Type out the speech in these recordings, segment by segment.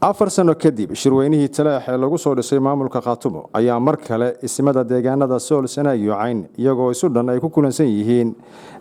afar sano kadib shirweynihii talaax ee lagu soo dhisay maamulka Khaatumo ayaa mar kale ismada deegaanada Sool Sanaag iyo Cayn iyagoo isu dhan ay ku kulansan yihiin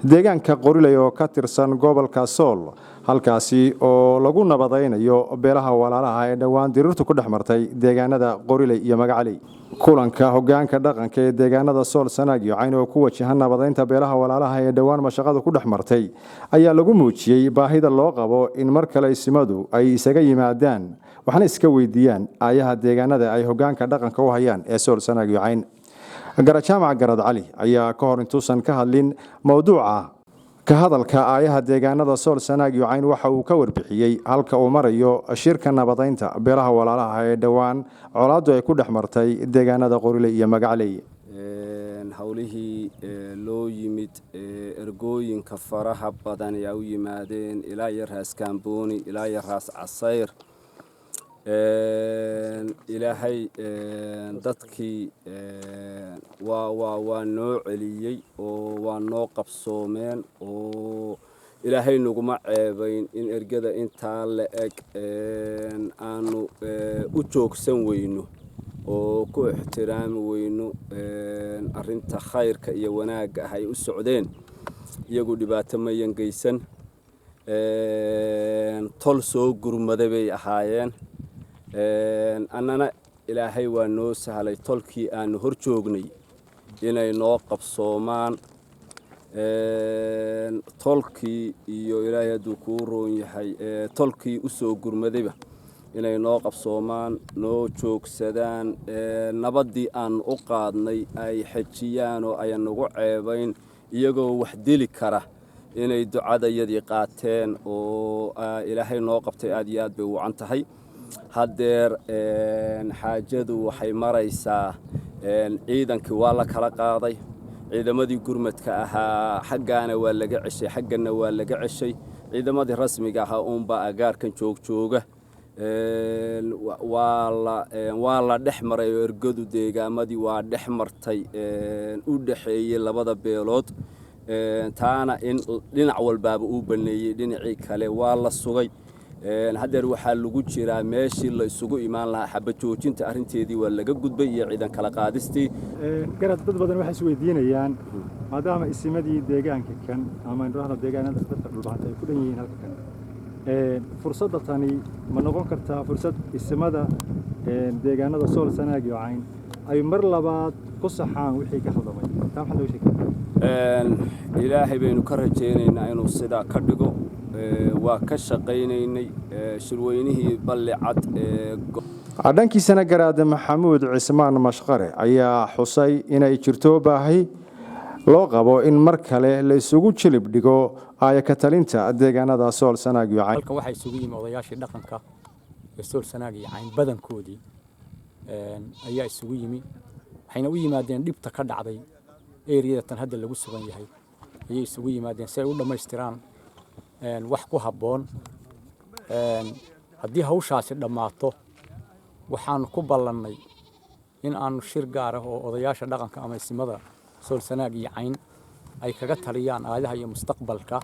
deegaanka Qoriley oo ka tirsan gobolka Sool halkaasi oo lagu nabadaynayo beelaha walaalaha ee dhawaan dirirtu ku dhaxmartay deegaanada Qoriley iyo Magacaley kulanka hogaanka dhaqanka ee deegaanada Sool Sanaag iyo Cayn oo ku wajahan nabadaynta beelaha walaalaha ee dhawaan mashaqada ku dhaxmartay ayaa lagu muujiyay baahida loo qabo in mar kale ismadu ay isaga yimaadaan waxna iska weydiiyaan ayaha deegaanada ay hogaanka dhaqanka u hayaan ee Sool Sanaag iyo Cayn Garajaamac Garad Cali ayaa ka hor intuusan ka hadlin mowduuca ka hadalka ayaha deegaanada Sool Sanaag iyo Cayn waxa uu ka warbixiyay halka uu marayo shirka nabadaynta beelaha walaalaha ee dhawaan colaadu ay ku dhaxmartay deegaanada Qoriley iyo Magacaley hawlihii loo yimid ergooyinka faraha badan ay u yimaadeen ilaa Raas Kaambooni ilaa Raas Casayr ilaahay dadkii waa noo celiyay oo waa noo qabsoomeen oo ilaahay naguma ceebayn in ergada intaa la eg aanu u joogsan weyno oo ku ixtiraami weyno arinta khayrka iyo wanaagga ah ay u socdeen iyagu dhibaato ma yangeysan tol soo gurmaday bay ahaayeen annana ilaahay waa noo sahlay tolkii aanu hor joognay inay noo qabsoomaan tolkii iyo ilaahay hadduu kuu roon yahay tolkii u soo gurmadayba inay noo qabsoomaan noo joogsadaan nabaddii aan u qaadnay ay xejiyaan oo ayan nagu ceebayn iyagoo wax dili kara inay ducadayadii qaateen oo ilaahay noo qabtay aad iyo aad bay u wacan tahay haddeer xaajadu waxay maraysaa ciidankii waa la kala qaaday ciidamadii gurmadka ahaa xaggaana waa laga ceshay xaggana waa laga ceshay ciidamadii rasmiga ahaa uunbaa agaarkan jooga waa la dhex maray oo ergadu deegaamadii waa dhex martay u dhaxeeyay labada beelood taana in dhinac walbaaba uu baneeyay dhinacii kale waa la sugay haddeer waxaa lagu jiraa meeshii la isugu imaan lahaa xabad joojinta arinteedii waa laga gudbay iyo ciidan kala qaadistii garad dad badan waxay is weydiinayaan maadaama isimadii deegaanka kan ama indhaha deegaanada dadka dhulbaanta ay ku dhan yihiin halka kan fursadda tani ma noqon kartaa fursad isimada deegaanada Sool Sanaag iyo Cayn ay mar labaad ku saxaan wixii ka khaldamay taa maxaa loo sheegay ilaahay baynu ka rajaynaynaa inuu sidaa ka dhigo waa ka shaqaynaynay shirweynihii ballicad dhankiisana Garaad Maxamuud Cismaan Mashqare ayaa xusay inay jirto baahi loo qabo in mar kale la isugu jilib dhigo ay ka talinta deegaanada Sool Sanaag iyo Cayn halka waxa isugu yimid odayaashii dhaqanka ee Sool Sanaag iyo Cayn badankoodii ayaa isugu yimid waxayna u yimaadeen dhibta ka dhacday eeriyada tan hadda lagu sugan yahay ayay isugu yimaadeen si ay u dhameystiraan wax ku habboon haddii hawshaasi dhammaato waxaan ku ballannay in aanu shir gaar ah oo odayaasha dhaqanka ama isimada Sool Sanaag iyo Cayn ay kaga taliyaan aadaha iyo mustaqbalka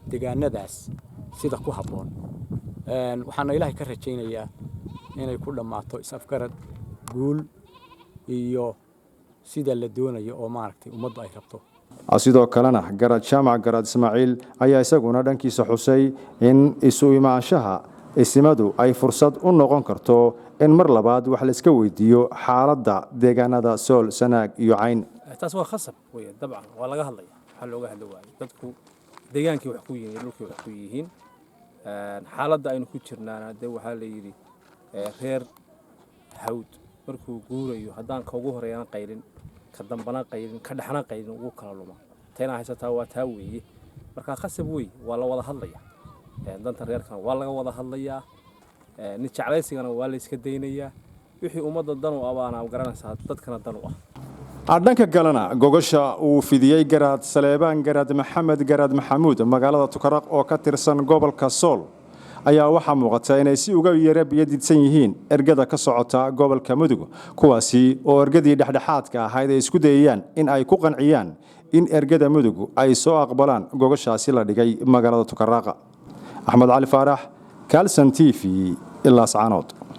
deegaanadaas sida ku habboon waxaana ilaahay ka rajaynayaa inay ku dhammaato is-afgarad guul iyo sida la doonayo oo maaragtay ummaddu ay rabto sidoo kalena Garajaamac Garad Ismaaciil ayaa isaguna dhankiisa xusay in isu imaanshaha isimadu ay fursad u noqon karto in mar labaad wax la iska weydiiyo xaaladda deegaanada Sool Sanaag iyo Cayn taas waa khasab way dabcan waa laga hadlaya waxa looga hadlayo dadku deegaankii wax ku yihiin dhulkii wax ku yihiin xaaladda aynu ku jirnaana waxa la yiri reer hawd markuu guurayo haddaan ka ugu horeeyaan qaylin ka dambana qaylin ka dhaxna qaylin ugu kala luma tayna haysataa waa taa weeye marka khasab way waa la wada hadlaya danta reerkan waa laga wada hadlayaa ni jaclaysigana waa la iska deynayaa wixii ummadda dan u abaana garanaysaa dadkana dan u ah dhanka galana gogosha uu fidiyay Garaad Saleebaan Garaad Maxamed Garaad Maxamuud magaalada Tukaraq oo ka tirsan gobolka Sool ayaa waxa muuqata inay si uga yeerabiyadidsan yihiin ergada ka socota gobolka Mudug kuwaasi oo ergadii dhexdhexaadka ahayd ay isku dayayaan in ay ku qanciyaan in ergada Mudug ay soo aqbalaan gogoshaasi la dhigay magaalada Tukaraq Axmed Cali Faarax Kalsan TV ila Saanood